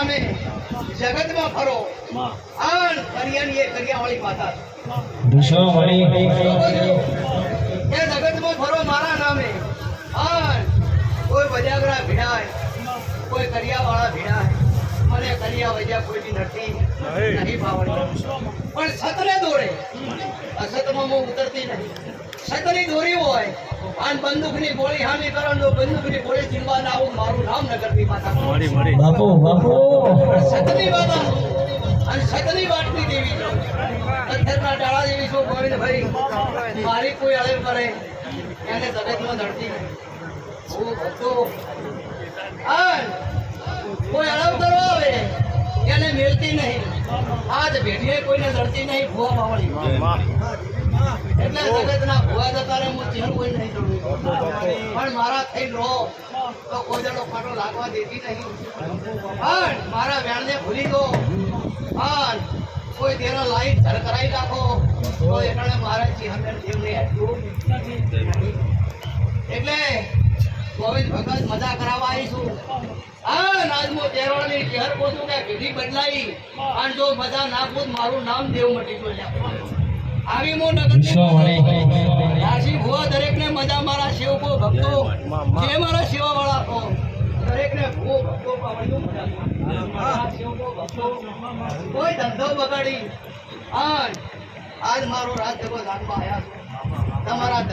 નામે જગતમાં ફરો આન કરિયાની એ કરિયાવાળી માતા એ જગતમાં ફરો મારા નામે આન કોઈ બજાગરા ભીડાય કોઈ કરિયાવાળા ભીડાય મને કરિયા વજ્યા કોઈ બી નથી નહીં ભાવડી પણ સતને દોડે અસતમાં હું ઉતરતી નહીં સતની દોરી હોય આન બંદૂકની ગોળી હામી કરવાનો બંદૂકની ગોળી ચીનવા ના આવું મારું નામ નગરની માતા બાપુ બાપુ સતની માતા અને સતની વાટની દેવી છો પથ્થરના ડાળા જેવી છો ગોવિંદભાઈ મારી કોઈ અળે કરે એને જગતમાં ધરતી હું ભક્તો આન કોઈ અળવ કરવા આવે એને મેલતી નહીં આજ ભેટીએ કોઈને ધરતી નહીં ભૂવા બાવળી એટલે જગતના ભૂવા જતા રે હું ચેર કોઈ નહીં જોડું પણ મારા થઈ રહો તો કોજડો પાટો લાગવા દેતી નહીં પણ મારા વેણને ભૂલી ગયો પણ કોઈ તેનો લાઈટ ધર કરાવી રાખો તો એટલે મારા ચિહ્ન દેવને એટલું એટલે ગોવિંદ ભગત મજા કરાવવા આવીશું નાજમો તેરવાળની શહેર પોતું કે વિધિ બદલાઈ અને જો મજા નાખું મારું નામ દેવ મટી ગયું આવી મો નગર રાશિ ભુવા દરેકને મજા મારા સેવકો ભક્તો જે મારા સેવા વાળા કો દરેકને ભૂ ભક્તો પાવડ્યું મારા સેવકો ભક્તો કોઈ ધંધો બગાડી આજ મારો રાજ જગો જાગવા આવ્યા તમારા